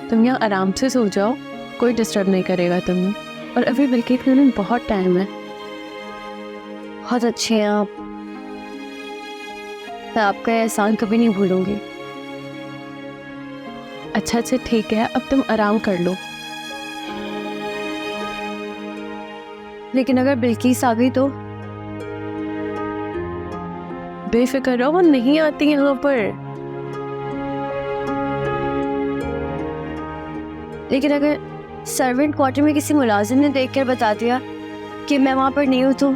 तुम यहाँ आराम से सो जाओ, कोई डिस्टर्ब नहीं करेगा तुम्हें। और अभी बिल्किस के लिए बहुत टाइम है। बहुत अच्छे हैं आप, मैं आपका एहसान कभी नहीं भूलूंगी। अच्छा ठीक है, अब तुम आराम कर लो। लेकिन अगर बिल्किस आ गई तो? बेफिक्र रहो, वो नहीं आती यहाँ पर। लेकिन अगर सर्वेंट क्वार्टर में किसी मुलाजिम ने देखकर बता दिया कि मैं वहां पर नहीं हूं तो?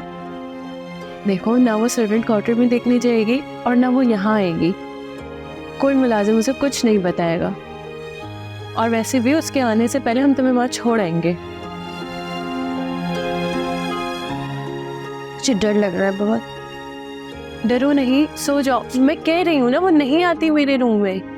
देखो, ना वो सर्वेंट क्वार्टर में देखने जाएगी और ना वो यहाँ आएगी। कोई मुलाजिम उसे कुछ नहीं बताएगा। और वैसे भी उसके आने से पहले हम तुम्हें वहां छोड़ आएंगे। मुझे डर लग रहा है बहुत। डरो नहीं, सो जाओ। मैं कह रही हूँ ना, वो नहीं आती मेरे रूम में।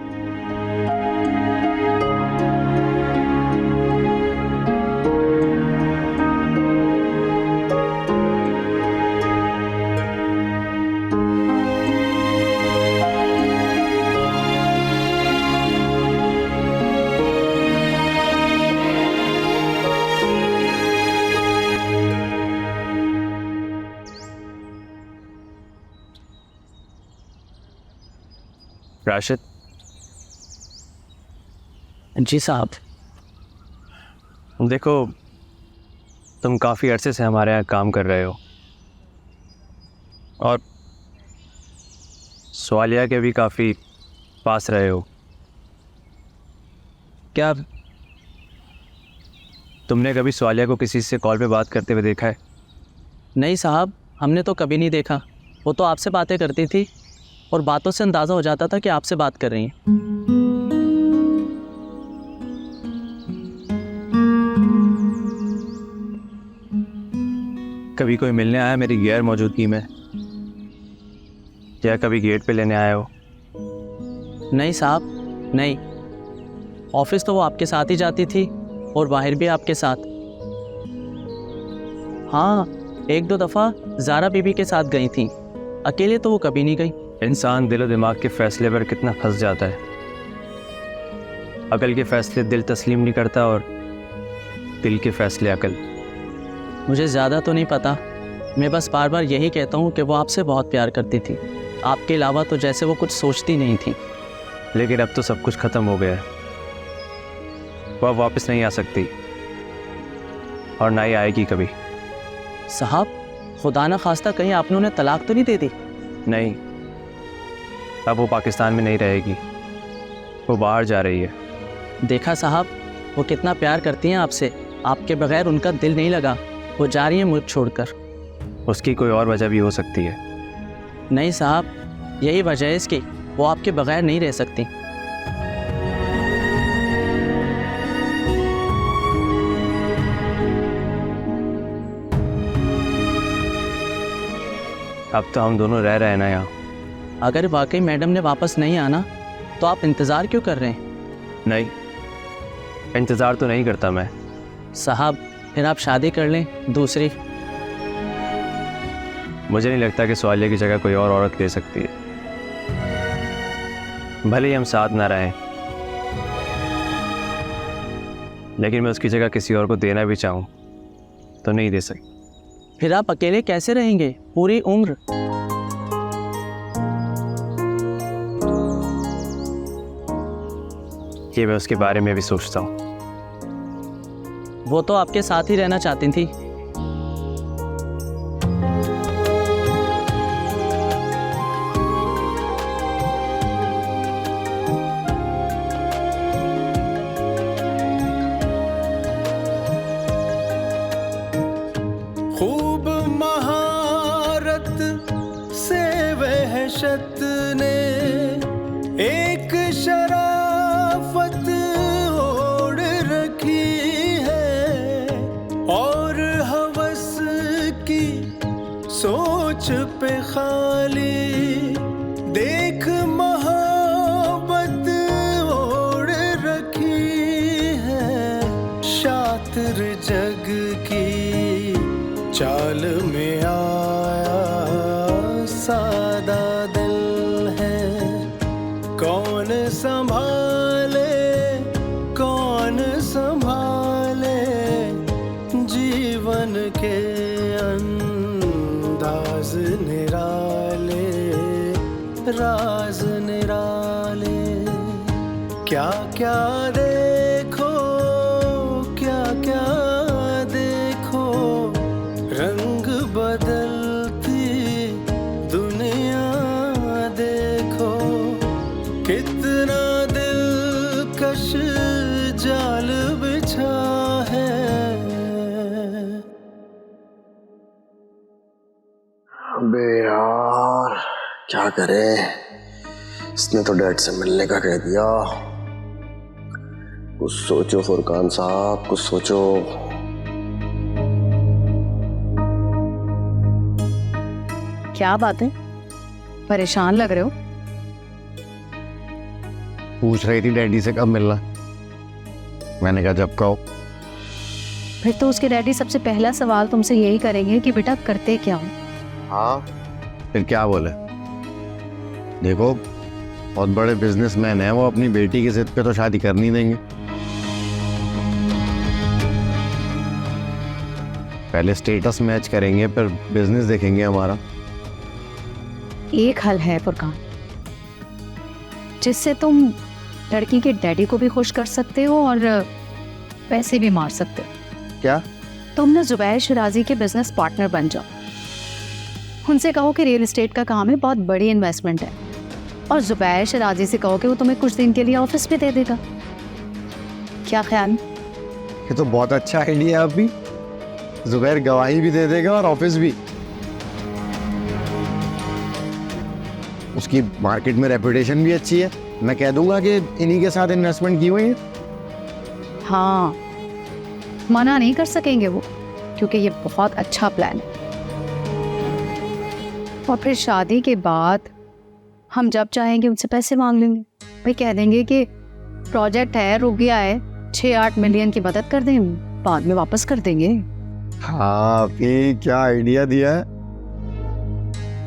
राशिद। जी साहब। देखो, तुम काफ़ी अरसे से हमारे यहाँ काम कर रहे हो और स्वालिया के भी काफ़ी पास रहे हो। क्या तुमने कभी स्वालिया को किसी से कॉल पे बात करते हुए देखा है? नहीं साहब, हमने तो कभी नहीं देखा। वो तो आपसे बातें करती थी और बातों से अंदाज़ा हो जाता था कि आपसे बात कर रही हैं। कभी कोई मिलने आया मेरी गैर मौजूदगी में, या कभी गेट पे लेने आए हो? नहीं साहब, नहीं। ऑफिस तो वो आपके साथ ही जाती थी और बाहर भी आपके साथ। हाँ, एक दो दफ़ा ज़ारा बीबी के साथ गई थी, अकेले तो वो कभी नहीं गई। इंसान दिल और दिमाग के फैसले पर कितना फंस जाता है। अकल के फैसले दिल तस्लीम नहीं करता और दिल के फैसले अकल। मुझे ज़्यादा तो नहीं पता, मैं बस बार बार यही कहता हूँ कि वो आपसे बहुत प्यार करती थी। आपके अलावा तो जैसे वो कुछ सोचती नहीं थी। लेकिन अब तो सब कुछ ख़त्म हो गया है। वह वापस नहीं आ सकती और ना ही आएगी कभी। साहब, खुदा न खास्ता कहीं आपने उन्हें तलाक तो नहीं दे दी? नहीं, अब वो पाकिस्तान में नहीं रहेगी, वो बाहर जा रही है। देखा साहब, वो कितना प्यार करती हैं आपसे। आपके बगैर उनका दिल नहीं लगा। वो जा रही हैं मुझे छोड़कर। उसकी कोई और वजह भी हो सकती है। नहीं साहब, यही वजह है इसकी, वो आपके बगैर नहीं रह सकती। अब तो हम दोनों रह रहे हैं ना यहाँ। अगर वाकई मैडम ने वापस नहीं आना तो आप इंतज़ार क्यों कर रहे हैं? नहीं, इंतज़ार तो नहीं करता मैं। साहब, फिर आप शादी कर लें दूसरी। मुझे नहीं लगता कि स्वालिया की जगह कोई और औरत ले सकती है। भले ही हम साथ ना रहें, लेकिन मैं उसकी जगह किसी और को देना भी चाहूँ तो नहीं दे सकती। फिर आप अकेले कैसे रहेंगे पूरी उम्र? ये मैं उसके बारे में भी सोचता हूँ। वो तो आपके साथ ही रहना चाहती थी। खूब महारत से वहशत ने एक शराफत ओढ़ रखी है और हवस की सोच पे खाली देख मोहब्बत ओढ़ रखी है। शातिर जग की चाल में आया सादा दिल है, कौन संभाले कौन के अंदाज निराले, राज निराले, क्या क्या देखो, क्या क्या देखो, रंग बदलती दुनिया देखो, कितना दिलकश जाल बिछा है। अबे यार क्या करे, इसने तो डैड से मिलने का कह दिया। कुछ सोचो फुरकान साहब, कुछ सोचो। क्या बात है, परेशान लग रहे हो? पूछ रही थी डैडी से कब मिलना, मैंने कहा जब कहो। फिर तो उसके डैडी सबसे पहला सवाल तुमसे यही करेंगे कि बेटा करते क्या हो। हाँ फिर क्या बोले? देखो बहुत बड़े बिजनेसमैन है वो, अपनी बेटी की जिद पे तो शादी कर नहीं देंगे। पहले स्टेटस मैच करेंगे फिर बिजनेस देखेंगे हमारा। एक हल है फुरकान, जिससे तुम लड़की के डैडी को भी खुश कर सकते हो और पैसे भी मार सकते हो। क्या? तुम ना जुबैर शिराजी के बिजनेस पार्टनर बन जाओ। उनसे कहो कि रियल एस्टेट का काम है, बहुत बड़ी इन्वेस्टमेंट है, और जुबैर शिराजी से कहो कि वो तुम्हें कुछ दिन के लिए ऑफिस पे दे देगा। क्या ख्याल? ये तो बहुत अच्छा आइडिया है। अभी जुबैर गवाही भी दे देगा और ऑफिस भी। उसकी मार्केट में रेपुटेशन भी अच्छी है, मैं कह दूंगा कि इन्हीं के साथ इन्वेस्टमेंट की हुई है। हाँ, मना नहीं कर सकेंगे वो, क्योंकि ये बहुत अच्छा प्लान है। और फिर शादी के बाद हम जब चाहेंगे उनसे पैसे मांग लेंगे। भाई कह देंगे कि प्रोजेक्ट है, रुक गया है, 6-8 मिलियन की मदद कर दें, बाद में वापस कर देंगे। हाँ फिर क्या आइडिया दिया है।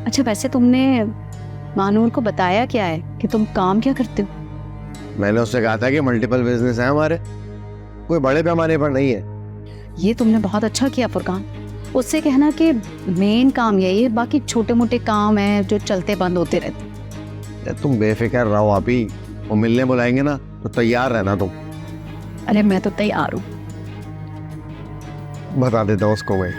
अच्छा वैसे तुमने मानूर को बताया क्या है कि तुम काम क्या करते हो? मैंने उससे कहा था कि मल्टीपल बिजनेस है हमारे, कोई बड़े पैमाने पर नहीं है। ये तुमने बहुत अच्छा किया फुरकान। उससे कहना कि मेन काम यही है, बाकी छोटे मोटे काम हैं जो चलते बंद होते रहते। तुम बेफिक्र रहो अभी, वो मिलने बुलाएंगे ना तो तैयार रहना तुम। अरे मैं तो तैयार हूँ। बता देता हूँ उसको मैं।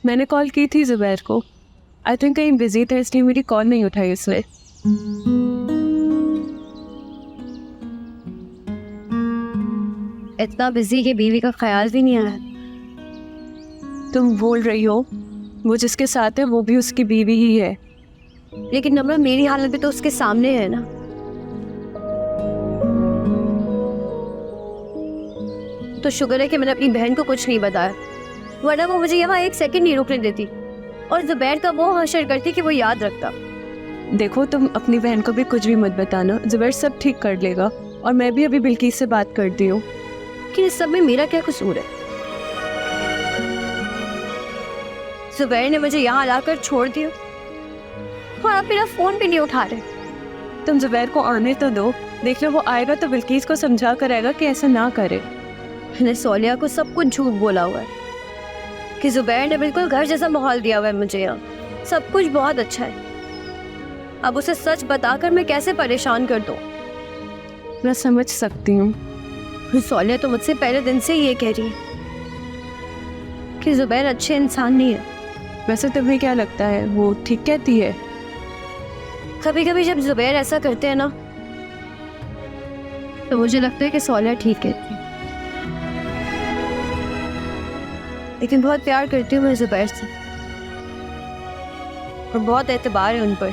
मैंने कॉल की थी जुबैर को, आई थिंक कहीं बिजी था इसलिए मेरी कॉल नहीं उठाई उसने। इतना बिजी कि बीवी का ख्याल भी नहीं आया। तुम बोल रही हो वो जिसके साथ है वो भी उसकी बीवी ही है। लेकिन नम्रा मेरी हालत भी तो उसके सामने है ना। तो शुक्र है कि मैंने अपनी बहन को कुछ नहीं बताया, वरना वो मुझे यहाँ एक सेकंड नहीं रुकने देती और जुबैर का वो हशर करती कि वो याद रखता। देखो तुम अपनी बहन को भी कुछ भी मत बताना, जुबैर सब ठीक कर लेगा। और मैं भी अभी बिल्किस से बात करती हूँ। कि इस सब में मेरा क्या कसूर है? जुबैर ने मुझे यहाँ लाकर छोड़ दिया और आप मेरा फोन भी नहीं उठा रहे। तुम जुबैर को आने तो दो, देख लो वो आएगा तो बिल्किस को समझा कर आएगा कि ऐसा ना करे। मैंने सोलिया को सब कुछ झूठ बोला हुआ है कि जुबैर ने बिल्कुल घर जैसा माहौल दिया हुआ है मुझे, यहाँ सब कुछ बहुत अच्छा है। अब उसे सच बताकर मैं कैसे परेशान कर दूँ? मैं समझ सकती हूँ। सोलिया तो मुझसे पहले दिन से ये कह रही है कि जुबैर अच्छे इंसान नहीं है। वैसे तुम्हें क्या लगता है, वो ठीक कहती है? कभी कभी जब जुबैर ऐसा करते हैं ना, तो मुझे लगता है कि सोलिया ठीक कहती है। लेकिन बहुत प्यार करती हूँ मैं जुबैर से और बहुत एतबार है उन पर।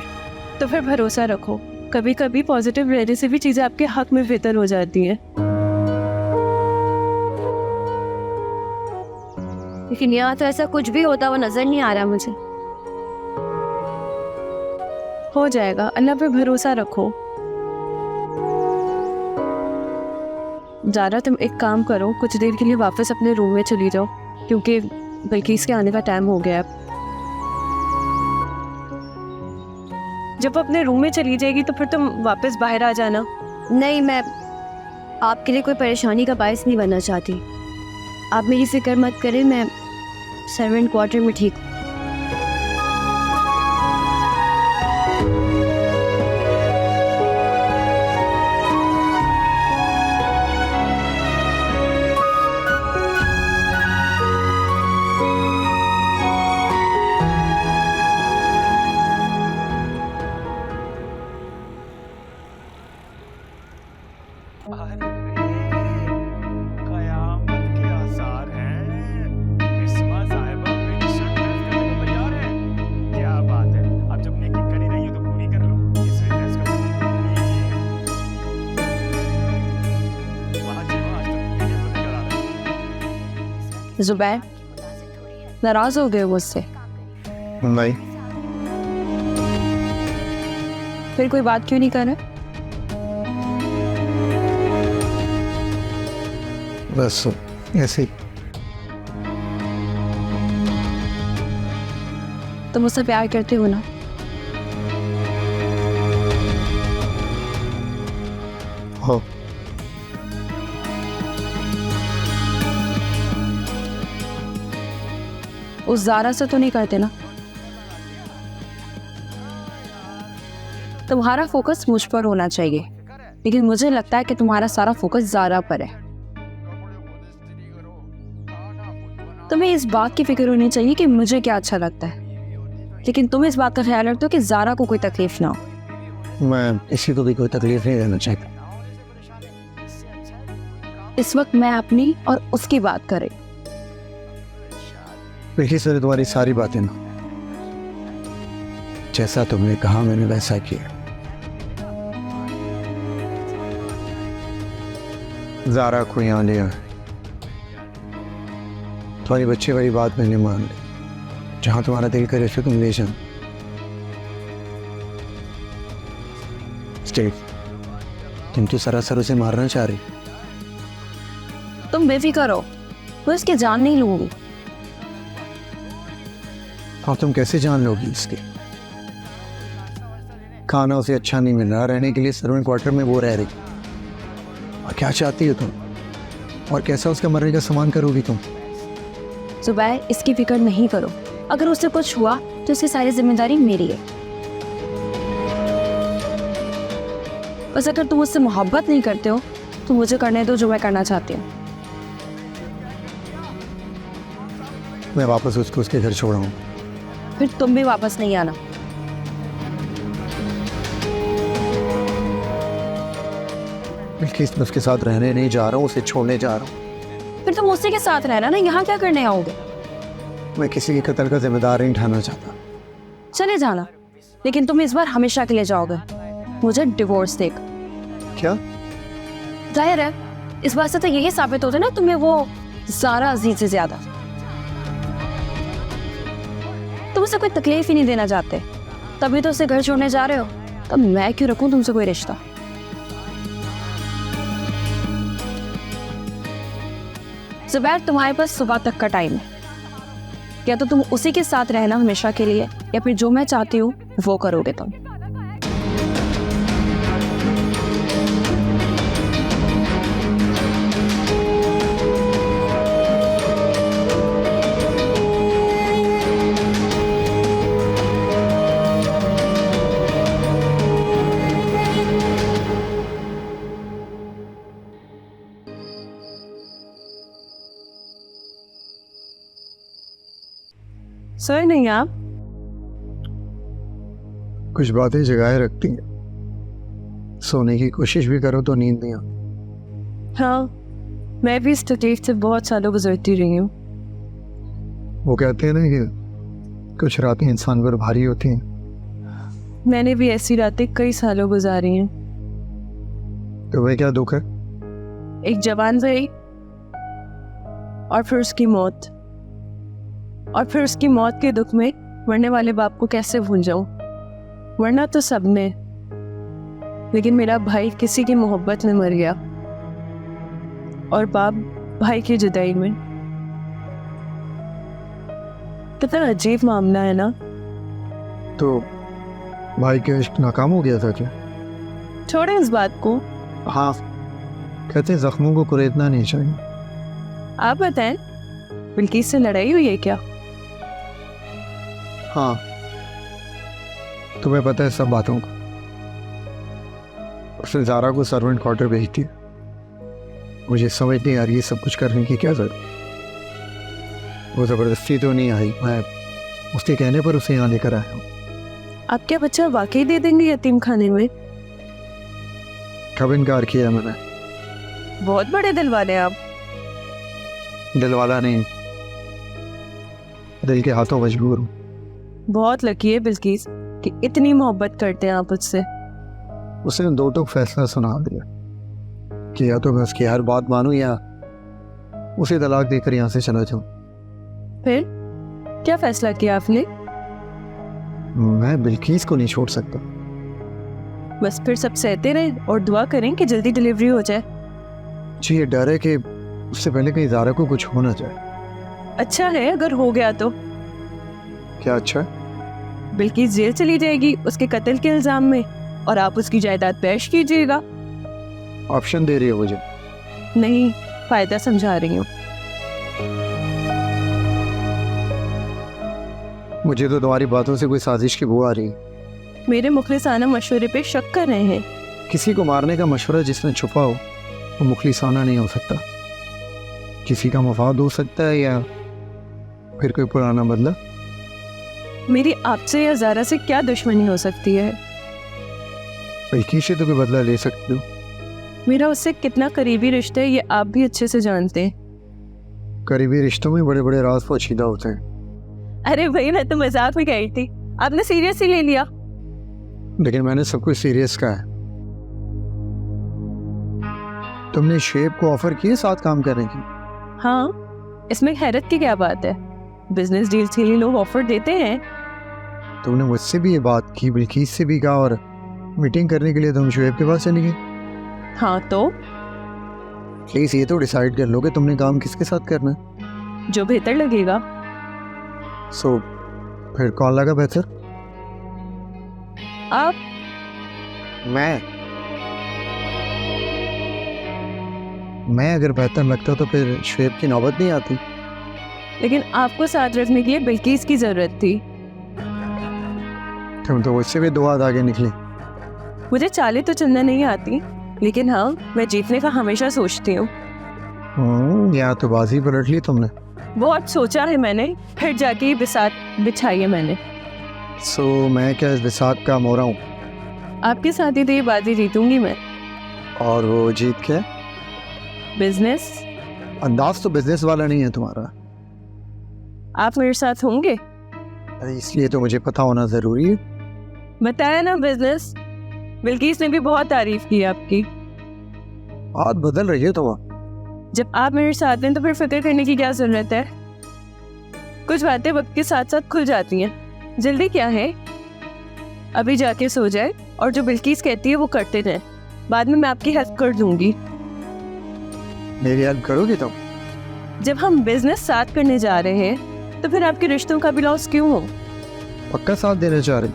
तो फिर भरोसा रखो, कभी कभी पॉजिटिव रहने से भी चीज़ें आपके हक में बेहतर हो जाती हैं। लेकिन यहाँ तो ऐसा कुछ भी होता हुआ नजर नहीं आ रहा मुझे। हो जाएगा, अल्लाह पे भरोसा रखो। ज़ारा तुम एक काम करो, कुछ देर के लिए वापस अपने रूम में चली जाओ, क्योंकि बिल्किस के आने का टाइम हो गया है। जब वो अपने रूम में चली जाएगी तो फिर तुम वापस बाहर आ जाना। नहीं, मैं आपके लिए कोई परेशानी का बायस नहीं बनना चाहती। आप मेरी फिक्र मत करें, मैं सर्वेंट क्वार्टर में ठीक हूँ। जुबैर नाराज हो गए मुझसे? नहीं, फिर कोई बात क्यों नहीं कर रहे? बस ऐसे ही। तुम मुझसे प्यार करते हो ना? हो। उस ज़ारा से तो नहीं करते ना? तुम्हारा फोकस मुझ पर होना चाहिए, लेकिन मुझे लगता है कि तुम्हारा सारा फोकस ज़ारा पर है। तुम्हें इस बात की फिक्र होनी चाहिए कि मुझे क्या अच्छा लगता है, लेकिन तुम इस बात का ख्याल रखते हो कि ज़ारा को कोई तकलीफ ना हो। मैं किसी को भी कोई तकलीफ नहीं देना चाहता। इस वक्त मैं अपनी और उसकी बात कर रही। देखिए सर, तुम्हारी सारी बातें ना जैसा तुमने कहा मैंने वैसा किया। ज़ारा को यहाँ लिया, तुम्हारी बच्चे वाली बात मैंने मान ली। जहाँ तुम्हारा दिल करे फिर तुम ले जाओ। स्टेट, तुम तो सरासर उसे मारना चाह रही। तुम बेफिक्र हो, मैं उसकी जान नहीं लूंगी। हाँ, तुम कैसे जान लोगी इसके? खाना उसे अच्छा नहीं मिल रहा, रहने के लिए सर्वेंट क्वार्टर में वो रह रही। और क्या चाहती हो तुम? और कैसा उसका मरने का सामान करोगी तुम? जुबैर, इसकी फिक्र नहीं करो। अगर उससे कुछ हुआ तो उसकी सारी जिम्मेदारी मेरी है। बस अगर तुम मुझसे मोहब्बत नहीं करते हो तो मुझे करने दो जो मैं करना चाहती हूँ। मैं वापस उसको उसके घर छोड़ आऊँ। फिर तुम भी वापस नहीं आना। बिल्किस, मैं उसके साथ रहने नहीं जा रहा हूँ, उसे छोड़ने जा रहा हूँ। फिर तुम उसी के साथ रहना ना, यहाँ क्या करने आओगे? मैं किसी के कत्ल का जिम्मेदार नहीं उठाना चाहता। चले जाना, लेकिन तुम इस बार हमेशा के लिए जाओगे। मुझे डिवोर्स देख। क्या? जाहिर है, इस बात से तो यही साबित होता है ना तुम्हें वो ज़ारा अजीज से ज्यादा। तुम उसे कोई तकलीफ ही नहीं देना चाहते, तभी तो उसे घर छोड़ने जा रहे हो। तब मैं क्यों रखूं तुमसे कोई रिश्ता? जुबैर, तुम्हारे पास सुबह तक का टाइम है। या तो तुम उसी के साथ रहना हमेशा के लिए, या फिर जो मैं चाहती हूँ वो करोगे तुम। सोए नहीं आप? कुछ बातें जगाए रखती हैं, सोने की कोशिश भी करो तो नींद नहीं आती। हाँ, मैं भी इस तकलीफ से बहुत सालों गुजरती रही हूँ। वो कहते हैं ना कि कुछ रातें इंसान पर भारी होती हैं। मैंने भी ऐसी रातें कई सालों गुजारी हैं। तुम्हें क्या दुख है? एक जवान भाई, और फिर उसकी मौत, और फिर उसकी मौत के दुख में मरने वाले बाप को कैसे भूल जाऊं? मरना तो सबने, लेकिन मेरा भाई किसी की मोहब्बत में मर गया, और बाप भाई की जुदाई में। कितना अजीब मामला है ना। तो भाई का इश्क नाकाम हो गया था क्या? छोड़े इस बात को। हाँ, कहते हैं जख्मों को कुरेदना नहीं चाहिए। आप बताएं, बिल्किस से लड़ाई हुई है क्या? हाँ, तुम्हें पता है सब बातों को। उसने ज़ारा को सर्वेंट क्वार्टर भेज दिया। मुझे समझ नहीं आ रही है सब कुछ करने की क्या जरूरत। वो ज़बरदस्ती तो नहीं आई, मैं उसके कहने पर उसे यहाँ लेकर आया हूँ। आप क्या बच्चा वाकई दे देंगे यतीम खाने में? कब इनकार किया मैंने? बहुत बड़े दिल वाले आप। दिल वाला नहीं, दिल के हाथों मजबूर हूँ। बहुत लकी है बिल्किस कि इतनी मोहब्बत करते हैं आप उससे। उसने दो टूक फैसला सुना दिया कि या तो मैं उसकी हर बात मानूं या उसे तलाक देकर यहाँ से चला जाऊं। फिर क्या फैसला किया आपने? मैं बिल्किस को नहीं छोड़ सकता। बस फिर सब सहते रहें और दुआ करें कि जल्दी डिलीवरी हो जाए। जी, ये डर है कि उससे पहले कहीं ज़ारा को कुछ हो ना जाए। अच्छा है अगर हो गया तो। क्या अच्छा है? बिल्किस जेल चली जाएगी उसके कत्ल के इल्जाम में, और आप उसकी जायदाद पेश कीजिएगा। ऑप्शन दे रही है मुझे? नहीं, फायदा समझा रही हूँ। मुझे तो तुम्हारी बातों से कोई साजिश की बू आ रही है। मेरे मुखलिसाना मशवरे पे शक कर रहे हैं। किसी को मारने का मशवरा जिसमें छुपा हो वो मुखलिसाना नहीं हो सकता। किसी का मफाद हो सकता है या फिर कोई पुराना बदला। मेरी आपसे या ज़ारा से क्या दुश्मनी हो सकती है? बिल्किस से तो कोई बदला ले सकती हो। मेरा उससे कितना करीबी रिश्ता है ये आप भी अच्छे से जानते हैं। करीबी रिश्तों में बड़े बड़े राज पोशीदा होते हैं। अरे भाई, मैं तो मजाक में कही थी, आपने सीरियस ही ले लिया। लेकिन मैंने सब कुछ सीरियस कहा है। तुमने शेब को ऑफर किए साथ काम करने की? हाँ, इसमें हैरत की क्या बात है? बिजनेस डील्स के लिए लोग ऑफर देते हैं। तुमने मुझसे भी ये बात की, बिल्किस से भी कहा, और मीटिंग करने के लिए तुम शुएब के पास चली गई। हाँ तो प्लीज ये तो डिसाइड कर लो कि तुमने काम किसके साथ करना है। जो बेहतर लगेगा। सो फिर कौन लगा बेहतर? आप। मैं अगर बेहतर लगता तो फिर शुएब की नौबत नहीं आती। लेकिन आपको साथ रखने के लिए बिल्किस की जरूरत थी। तुम तो मुझसे भी दो हाथ आगे निकली। मुझे चालें तो चलना नहीं आती, लेकिन हाँ, मैं जीतने का हमेशा सोचती हूँ। यहाँ तो बाजी पलट ली तुमने। बहुत सोचा है मैंने, फिर जाके ये बिसात बिछाई है मैंने। सो मैं क्या इस बिसात का मोरा हूँ? आपके साथ ही तो ये बाजी जीतूंगी मैं। और वो जीत के? बिजनेस। अंदाज तो बिजनेस वाला नहीं है तुम्हारा। आप मेरे साथ होंगे? इसलिए तो मुझे पता होना जरूरी है। बताया ना, बिजनेस। बिल्किस ने भी बहुत तारीफ की आपकी। बात बदल रही है तुम। जब आप मेरे साथ हैं तो फिर फिक्र करने की क्या जरूरत है? कुछ बातें वक्त के साथ साथ खुल जाती हैं। जल्दी क्या है? अभी जाके सो जाए और जो बिल्किस कहती है वो करते रहें। बाद में मैं आपकी हेल्प कर दूंगी। मेरी हेल्प करोगी तुम? जब हम बिजनेस साथ करने जा रहे हैं तो फिर आपके रिश्तों का भी लॉस क्यों हो? पक्का साथ देना चाह रही?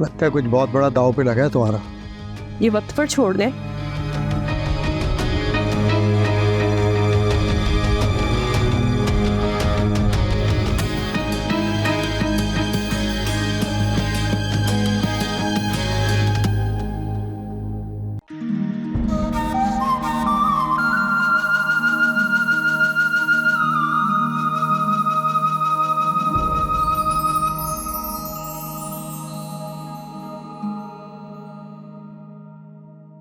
लगता है कुछ बहुत बड़ा दाव पे लगा है तुम्हारा। ये वक्त पर छोड़ दें।